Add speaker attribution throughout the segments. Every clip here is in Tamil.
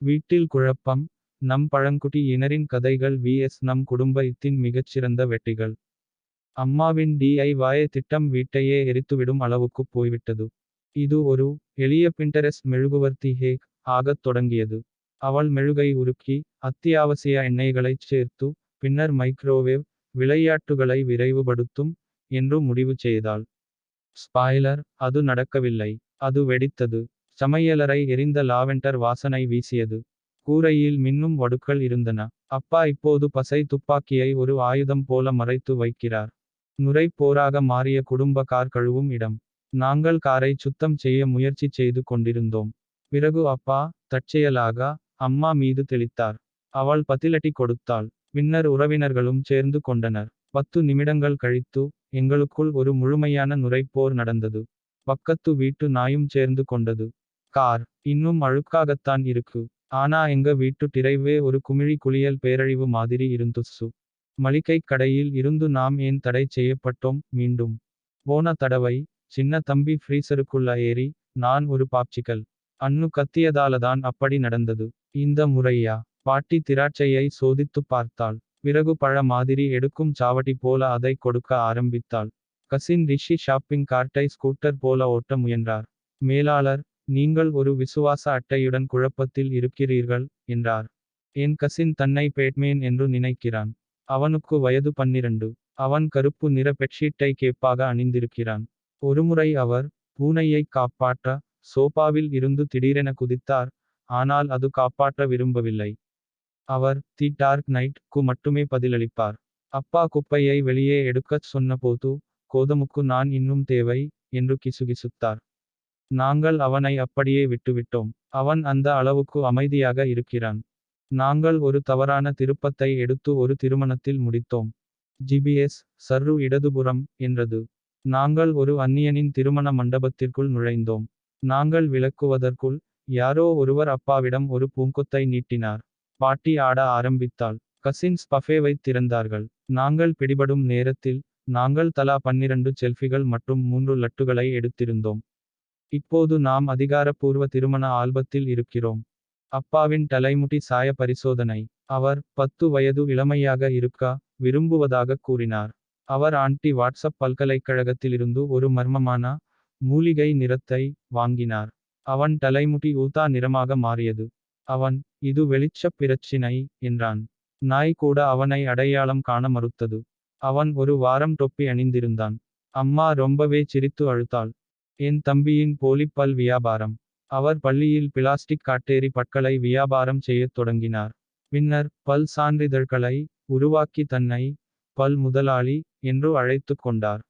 Speaker 1: வீட்டில் குழப்பம். நம் பழங்குடி இனரின் கதைகள் vs நம் குடும்பத்தின் மிகச்சிறந்த வெற்றிகள். அம்மாவின் DIY திட்டம் வீட்டையே எரித்துவிடும் அளவுக்குப் போய்விட்டது. இது ஒரு எளிய பிண்டரெஸ்ட் மெழுகுவர்த்தி ஹேக் ஆகத் தொடங்கியது. அவள் மெழுகை உருக்கி அத்தியாவசிய எண்ணெய்களைச் சேர்த்து பின்னர் மைக்ரோவேவ் விளையாட்டுகளை விரைவுபடுத்தும் என்று முடிவு செய்தாள். ஸ்பாய்லர், அது நடக்கவில்லை. அது வெடித்தது. சமையலறை எரிந்த லாவெண்டர் வாசனை வீசியது. கூரையில் மின்னும் வடுக்கள் இருந்தன. அப்பா இப்போது பசை துப்பாக்கியை ஒரு ஆயுதம் போல மறைத்து வைக்கிறார். நுரை போராக மாறிய குடும்ப கார் கழுவும் இடம். நாங்கள் காரை சுத்தம் செய்ய முயற்சி செய்து கொண்டிருந்தோம். பிறகு அப்பா தற்செயலாக அம்மா மீது தெளித்தார். அவள் பதிலடி கொடுத்தாள். பின்னர் உறவினர்களும் சேர்ந்து கொண்டனர். 10 நிமிடங்கள் கழித்து எங்களுக்குள் ஒரு முழுமையான நுரைப்போர் நடந்தது. பக்கத்து வீட்டு நாயும் சேர்ந்து கொண்டது. கார் இன்னும் அழுக்காகத்தான் இருக்கு. ஆனா எங்க வீட்டு டிரைவே ஒரு குமிழி குளியல் பேரழிவு மாதிரி இருந்துச்சு. மளிகைக் கடையில் இருந்து நாம் ஏன் தடை செய்யப்பட்டோம். மீண்டும் போன தடவை சின்ன தம்பி ஃப்ரீசருக்குள்ள ஏறி நான் ஒரு பாப்சிக்கல் அன்னு கத்தியதாலதான் அப்படி நடந்தது. இந்த முறையா? பாட்டி திராட்சையை சோதித்துப் பார்த்தாள். பிறகு பழ மாதிரி எடுக்கும் சாவடி போல அதை கொடுக்க ஆரம்பித்தாள். கசின் ரிஷி ஷாப்பிங் கார்ட்டை ஸ்கூட்டர் போல ஓட்ட முயன்றார். மேலாளர், நீங்கள் ஒரு விசுவாச அட்டையுடன் குழப்பத்தில் இருக்கிறீர்கள் என்றார். என் கசின் தன்னை பேட்மேன் என்று நினைக்கிறான். அவனுக்கு வயது 12. அவன் கருப்பு நிற பெட்ஷீட்டை கேப்பாக அணிந்திருக்கிறான். ஒருமுறை அவர் பூனையைக் காப்பாற்ற சோபாவில் இருந்து திடீரென குதித்தார். ஆனால் அது காப்பாற்ற விரும்பவில்லை. அவர் தி டார்க் நைட் க்கு மட்டுமே பதிலளிப்பார். அப்பா குப்பையை வெளியே எடுக்கச் சொன்னபோது கோதமுக்கு நான் இன்னும் தேவை என்று கிசுகிசுத்தார். நாங்கள் அவனை அப்படியே விட்டுவிட்டோம். அவன் அந்த அளவுக்கு அமைதியாக இருக்கிறான். நாங்கள் ஒரு தவறான திருப்பத்தை எடுத்து ஒரு திருமணத்தில் முடித்தோம். ஜிபிஎஸ் சர்ரு இடதுபுறம் என்றது. நாங்கள் ஒரு அந்நியனின் திருமண மண்டபத்திற்குள் நுழைந்தோம். நாங்கள் விளக்குவதற்குள் யாரோ ஒருவர் அப்பாவிடம் ஒரு பூங்கொத்தை நீட்டினார். பாட்டி ஆட ஆரம்பித்தாள். கசின்ஸ் பஃபேவைத் திறந்தார்கள். நாங்கள் பிடிபடும் நேரத்தில் நாங்கள் தலா 12 செல்ஃபிகள் மற்றும் 3 லட்டுகளை எடுத்திருந்தோம். இப்போது நாம் அதிகாரப்பூர்வ திருமண ஆல்பத்தில் இருக்கிறோம். அப்பாவின் தலைமுடி சாய பரிசோதனை. அவர் 10 வயது இளமையாக இருக்க விரும்புவதாக கூறினார். அவர் ஆன்டி வாட்ஸ்அப் பல்கலைக்கழகத்திலிருந்து ஒரு மர்மமான மூலிகை நிறத்தை வாங்கினார். அவன் தலைமுடி ஊதா நிறமாக மாறியது. அவன் இது வெளிச்சப் பிரச்சினை என்றான். நாய் கூட அவனை அடையாளம் காண மறுத்தது. அவன் ஒரு வாரம் தொப்பி அணிந்திருந்தான். அம்மா ரொம்பவே சிரித்து அழுத்தாள். என் தம்பியின் போலிப் பல் வியாபாரம். அவர் பள்ளியில் பிளாஸ்டிக் காட்டேரி பற்களை வியாபாரம் செய்யத் தொடங்கினார். பின்னர் பல் சான்றிதழ்களை உருவாக்கி தன்னை பல் முதலாளி என்று அழைத்துக் கொண்டார்.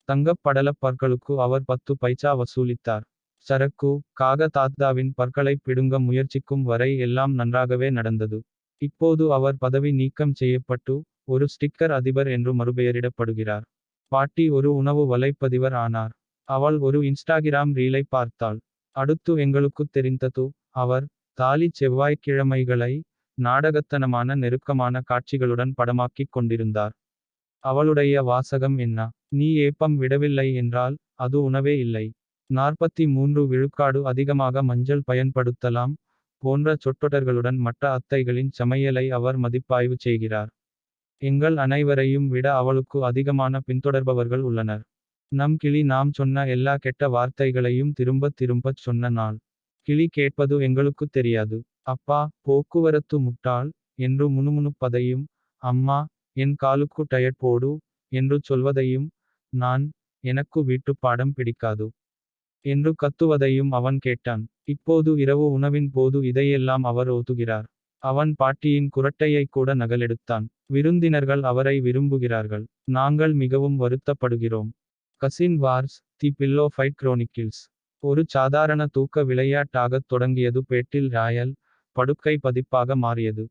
Speaker 1: தங்கப் படலப் பற்களுக்கு அவர் 10 பைசா வசூலித்தார். சரக்கு காக தாத்தாவின் பற்களைப் பிடுங்க முயற்சிக்கும் வரை எல்லாம் நன்றாகவே நடந்தது. இப்போது அவர் பதவி நீக்கம் செய்யப்பட்டு ஒரு ஸ்டிக்கர் அதிபர் என்று மறுபெயரிடப்படுகிறார். பாட்டி ஒரு உணவு வலைப்பதிவர் ஆனார். அவள் ஒரு இன்ஸ்டாகிராம் ரீலை பார்த்தாள். அடுத்து எங்களுக்குத் தெரிந்தது அவர் தாலி செவ்வாய்க்கிழமைகளை நாடகத்தனமான நெருக்கமான காட்சிகளுடன் படமாக்கிக் கொண்டிருந்தார். அவளுடைய வாசகம் என்ன? நீ ஏப்பம் விடவில்லை என்றால் அது உணவே இல்லை. 43 விழுக்காடு அதிகமாக மஞ்சள் பயன்படுத்தலாம் போன்ற சொற்றொடர்களுடன் மற்ற அத்தைகளின் சமையலை அவர் மதிப்பாய்வு செய்கிறார். எங்கள் அனைவரையும் விட அவளுக்கு அதிகமான பின்தொடர்பவர்கள் உள்ளனர். நம் கிளி நாம் சொன்ன எல்லா கெட்ட வார்த்தைகளையும் திரும்பத் திரும்பச் சொன்ன நாள். கிளி கேட்பது எங்களுக்குத் தெரியாது. அப்பா போக்குவரத்து முட்டாள் என்று முணுமுணுப்பதையும் அம்மா என் காலுக்கு டயட் போடு என்று சொல்வதையும் நான் எனக்கு வீட்டுப்பாடம் பிடிக்காது என்று கத்துவதையும் அவன் கேட்டான். இப்போது இரவு உணவின் போது இதையெல்லாம் அவர் ஓதுகிறார். அவன் பாட்டியின் குரட்டையை கூட நகலெடுத்தான். விருந்தினர்கள் அவரை விரும்புகிறார்கள். நாங்கள் மிகவும் வருத்தப்படுகிறோம். கசின் வார்ஸ் தி பில்லோ ஃபைட் குரோனிக்கிள்ஸ் ஒரு சாதாரண தூக்க விளையாட்டாகத் தொடங்கியது பேட்டில் ராயல் படுக்கை பதிப்பாக மாறியது.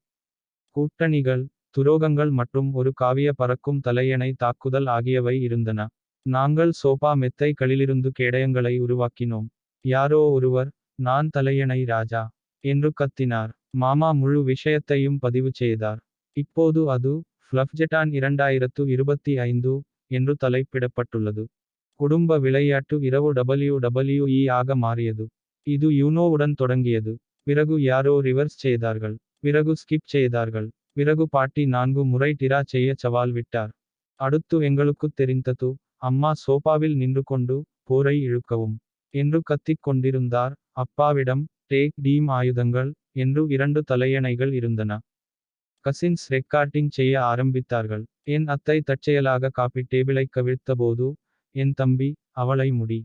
Speaker 1: கூட்டணிகள் துரோகங்கள் மற்றும் ஒரு காவிய பறக்கும் தலையணை தாக்குதல் ஆகியவை இருந்தன. நாங்கள் சோபா மெத்தைகளிலிருந்து கேடயங்களை உருவாக்கினோம். யாரோ ஒருவர் நான் தலையணை ராஜா என்று கத்தினார். மாமா முழு விஷயத்தையும் பதிவு செய்தார். இப்போது அது ஃப்ளஃப்ஜெட்டான் 2025 என்று தலைப்பிடப்பட்டுள்ளது. குடும்ப விளையாட்டு இரவு WWE ஆக மாறியது. இது யூனோவுடன் தொடங்கியது. பிறகு யாரோ ரிவர்ஸ் செய்தார்கள். பிறகு ஸ்கிப் செய்தார்கள். பிறகு பாட்டி 4 முறை டிரா செய்ய சவால் விட்டார். அடுத்து எங்களுக்குத் தெரிந்தது, அம்மா சோபாவில் நின்று கொண்டு, போரை இழுக்கவும் என்று கத்திக் கொண்டிருந்தார். அப்பாவிடம் டேக் டீம் ஆயுதங்கள் என்று 2 தலையணைகள் இருந்தன. கசின்ஸ் ரெக்கார்டிங் செய்ய ஆரம்பித்தார்கள். என் அத்தை தற்செயலாக காபி டேபிளை கவிழ்த்தபோது, என் தம்பி, அவளை முடி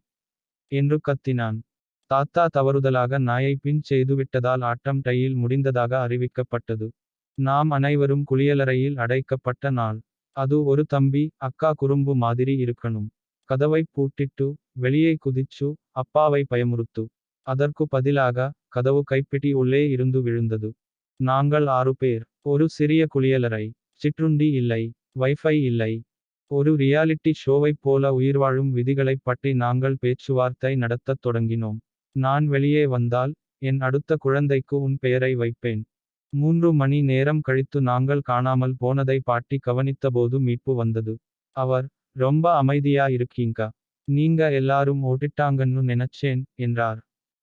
Speaker 1: என்று கத்தினான். தாத்தா தவறுதலாக நாயை பின் செய்துவிட்டதால் ஆட்டம் டையில் முடிந்ததாக அறிவிக்கப்பட்டது. நாம் அனைவரும் குளியலறையில் அடைக்கப்பட்ட நாள். அது ஒரு தம்பி, அக்கா குறும்பு மாதிரி இருக்கணும். கதவை பூட்டிட்டு, வெளியே குதிச்சு, அப்பாவை பயமுறுத்து. அதற்கு பதிலாக, கதவு கைப்பிடி உள்ளே இருந்து விழுந்தது. நாங்கள் 6 பேர். ஒரு சிறிய குளியலறை. சிற்றுண்டி இல்லை. வைஃபை இல்லை. ஒரு ரியாலிட்டி ஷோவைப் போல உயிர்வாழும் விதிகளைப் பற்றி நாங்கள் பேச்சுவார்த்தை நடத்தத் தொடங்கினோம். நான் வெளியே வந்தால், என் அடுத்த குழந்தைக்கு உன் பெயரை வைப்பேன். 3 மணி நேரம் கழித்து நாங்கள் காணாமல் போனதை பாட்டி கவனித்தபோது மீட்பு வந்தது. அவர், ரொம்ப அமைதியா இருக்கீங்க. நீங்க எல்லாரும் ஓடிட்டாங்கன்னு நினைச்சேன், என்றார்.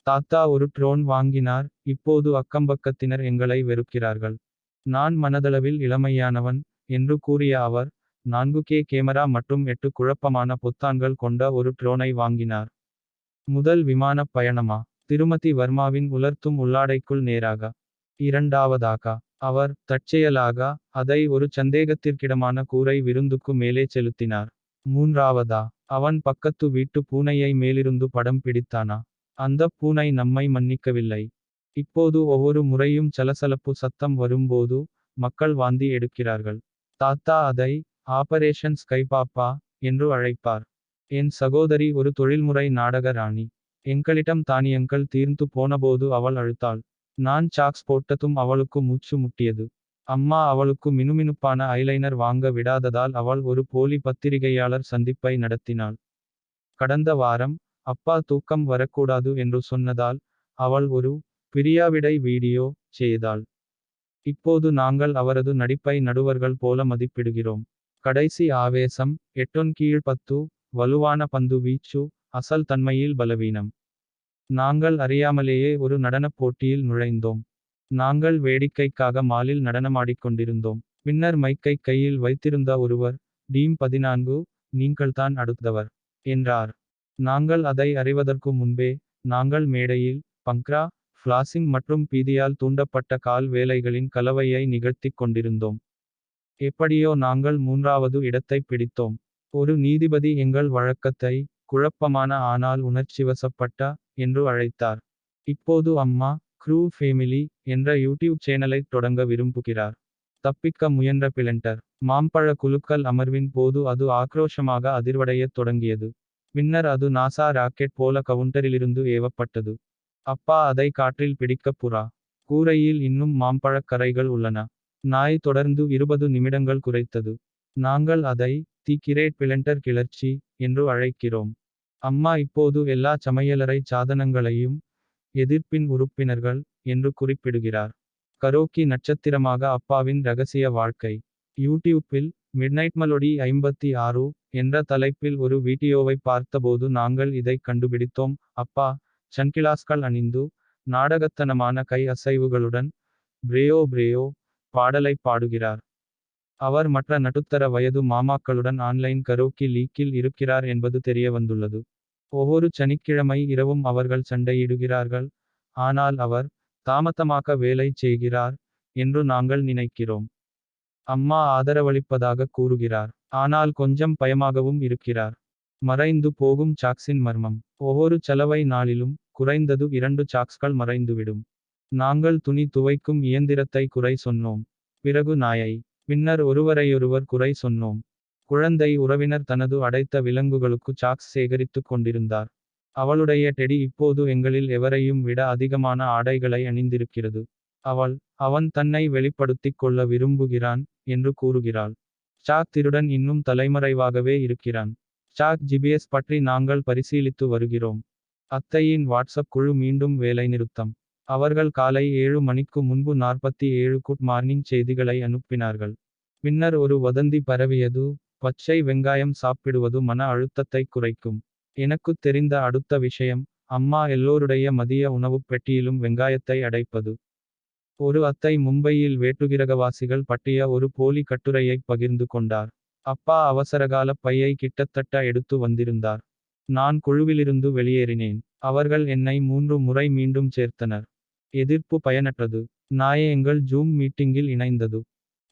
Speaker 1: தாத்தா ஒரு ட்ரோன் வாங்கினார். இப்போது அக்கம்பக்கத்தினர் எங்களை வெறுக்கிறார்கள். நான் மனதளவில் இளமையானவன், என்று கூறிய அவர், 4K கேமரா மற்றும் 8 குழப்பமான பொத்தான்கள் கொண்ட ஒரு ட்ரோனை வாங்கினார். முதல் விமானப் பயணமா? திருமதி வர்மாவின் உலர்த்தும் உள்ளாடைக்குள் நேராக. இரண்டாவதாக, அவர் தற்செயலாக அதை ஒரு சந்தேகத்திற்கிடமான கூரை விருந்துக்கு மேலே செலுத்தினார். மூன்றாவதா, அவன் பக்கத்து வீட்டு பூனையை மேலிருந்து படம் பிடித்தானா? அந்த பூனை நம்மை மன்னிக்கவில்லை. இப்போது ஒவ்வொரு முறையும் சலசலப்பு சத்தம் வரும்போது, மக்கள் வாந்தி எடுக்கிறார்கள். தாத்தா அதை ஆபரேஷன் ஸ்கைபாப்பா என்று அழைப்பார். என் சகோதரி ஒரு தொழில்முறை நாடக ராணி. எங்களிடம் தானியங்கள் தீர்ந்து போனபோது அவள் அழுத்தாள். நான் சாக்ஸ் போட்டதும் அவளுக்கு மூச்சு முட்டியது. அம்மா அவளுக்கு மினுமினுப்பான ஐலைனர் வாங்க விடாததால் அவள் ஒரு போலி பத்திரிகையாளர் சந்திப்பை நடத்தினாள். கடந்த வாரம், அப்பா தூக்கம் வரக்கூடாது என்று சொன்னதால், அவள் ஒரு பிரியாவிடை வீடியோ செய்தாள். இப்போது நாங்கள் அவரது நடிப்பை நடுவர்கள் போல மதிப்பிடுகிறோம். கடைசி ஆவேசம், 8/10, வலுவான பந்து வீச்சு, அசல் தன்மையில் பலவீனம். நாங்கள் அறியாமலேயே ஒரு நடனப் போட்டியில் நுழைந்தோம். நாங்கள் வேடிக்கைக்காக மாலில் நடனமாடிக்கொண்டிருந்தோம். பின்னர் மைக்கை கையில் வைத்திருந்த ஒருவர், டீம் 14, நீங்கள்தான் அடுத்தவர், என்றார். நாங்கள் அதை அறிவதற்கு முன்பே, நாங்கள் மேடையில், பங்க்ரா, ஃப்ளாசிங் மற்றும் பீதியால் தூண்டப்பட்ட கால் வேலைகளின் கலவையை நிகழ்த்திக் கொண்டிருந்தோம். எப்படியோ நாங்கள் 3வது இடத்தைப் பிடித்தோம். ஒரு நீதிபதி எங்கள் வழக்கத்தை, குழப்பமான ஆனால் உணர்ச்சிவசப்பட்ட, என்று அழைத்தார். இப்போது அம்மா, க்ரூ ஃபேமிலி, என்ற யூடியூப் சேனலைத் தொடங்க விரும்புகிறார். தப்பிக்க முயன்ற பிளெண்டர் மாம்பழ குலுக்கல் அமர்வின் போது அது ஆக்ரோஷமாக அதிர்வடையத் தொடங்கியது. பின்னர் அது நாசா ராக்கெட் போல கவுண்டரிலிருந்து ஏவப்பட்டது. அப்பா அதை காற்றில் பிடிக்கப் புறா. கூரையில் இன்னும் மாம்பழக் கறைகள் உள்ளன. நாய் தொடர்ந்து 20 நிமிடங்கள் குரைத்தது. நாங்கள் அதை, தி கிரேட் பிளெண்டர் கிளர்ச்சி, என்று அழைக்கிறோம். அம்மா இப்போது எல்லா சமையலறை சாதனங்களையும், எதிர்ப்பின் உறுப்பினர்கள், என்று குறிப்பிடுகிறார். கரோக்கி நட்சத்திரமாக அப்பாவின் ரகசிய வாழ்க்கை. யூடியூப்பில், மிட்நைட் மெலோடி 56, என்ற தலைப்பில் ஒரு வீடியோவைப் பார்த்தபோது நாங்கள் இதைக் கண்டுபிடித்தோம். அப்பா, சன்கிளாஸ்கள் அணிந்து, நாடகத்தனமான கை அசைவுகளுடன், பிரேயோ பிரேயோ, பாடலைப் பாடுகிறார். அவர் மற்ற நடுத்தர வயது மாமாக்களுடன் ஆன்லைன் கரோக்கி லீக்கில் இருக்கிறார் என்பது தெரிய வந்துள்ளது. ஒவ்வொரு சனிக்கிழமை இரவும் அவர்கள் சண்டையிடுகிறார்கள். ஆனால் அவர், தாமதமாக வேலை செய்கிறார், என்று நாங்கள் நினைக்கிறோம். அம்மா ஆதரவளிப்பதாக கூறுகிறார். ஆனால் கொஞ்சம் பயமாகவும் இருக்கிறார். மறைந்து போகும் சாக்ஸின் மர்மம். ஒவ்வொரு சலவை நாளிலும், குறைந்தது 2 சாக்ஸ்கள் மறைந்துவிடும். நாங்கள் துணி துவைக்கும் இயந்திரத்தை குறை சொன்னோம். பிறகு நாயை. பின்னர் ஒருவரையொருவர் குறை சொன்னோம். குழந்தை உறவினர் தனது அடைத்த விலங்குகளுக்கு சாக்ஸ் சேகரித்துக் கொண்டிருந்தார். அவளுடைய டெடி இப்போது எங்களில் எவரையும் விட அதிகமான ஆடைகளை அணிந்திருக்கிறது. அவன் தன்னை வெளிப்படுத்திக் கொள்ள விரும்புகிறான், என்று கூறுகிறாள். சாக் திருடன் இன்னும் தலைமறைவாகவே இருக்கிறான். சாக் ஜிபிஎஸ் பற்றி நாங்கள் பரிசீலித்து வருகிறோம். அத்தையின் வாட்ஸ்அப் குழு மீண்டும் வேலைநிறுத்தம். அவர்கள் காலை 7 மணிக்கு முன்பு 47 குட் மார்னிங் செய்திகளை அனுப்பினார்கள். பின்னர் ஒரு வதந்தி பரவியது, பச்சை வெங்காயம் சாப்பிடுவது மன அழுத்தத்தை குறைக்கும். எனக்குத் தெரிந்த அடுத்த விஷயம், அம்மா எல்லோருடைய மதிய உணவுப் பெட்டியிலும் வெங்காயத்தை அடைப்பது. ஒரு அத்தை மும்பையில் வேட்டுகிரகவாசிகள் பற்றிய ஒரு போலி கட்டுரையைப் பகிர்ந்து கொண்டார். அப்பா அவசரகாலப் பையை கிட்டத்தட்ட எடுத்து வந்திருந்தார். நான் குழுவிலிருந்து வெளியேறினேன். அவர்கள் என்னை 3 முறை மீண்டும் சேர்த்தனர். எதிர்ப்பு பயனற்றது. நாயே எங்கள் ஜூம் மீட்டிங்கில் இணைந்தது.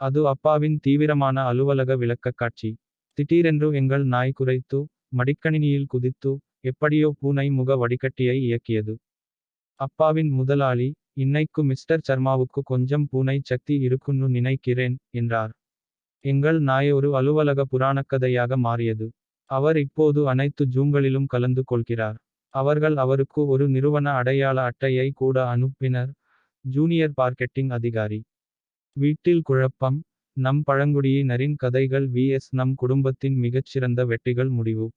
Speaker 1: அது அப்பாவின் தீவிரமான அலுவலக விளக்கக்காட்சி. திடீரென்று எங்கள் நாய் குரைத்து, மடிக்கணினியில் குதித்து, எப்படியோ பூனை முக வடிகட்டியை இயக்கியது. அப்பாவின் முதலாளி, இன்னைக்கு மிஸ்டர் சர்மாவுக்கு கொஞ்சம் பூனை சக்தி இருக்குன்னு நினைக்கிறேன், என்றார். எங்கள் நாய் ஒரு அலுவலக புராணக்கதையாக மாறியது. அவர் இப்போது அனைத்து ஜூம்களிலும் கலந்து கொள்கிறார். அவர்கள் அவருக்கு ஒரு நிறுவன அடையாள அட்டையை கூட அனுப்பினர். ஜூனியர் மார்க்கெட்டிங் அதிகாரி. வீட்டில் குழப்பம். நம் பழங்குடியினரின் கதைகள் vs நம் குடும்பத்தின் மிகச்சிறந்த வெற்றிகள் முடிவு.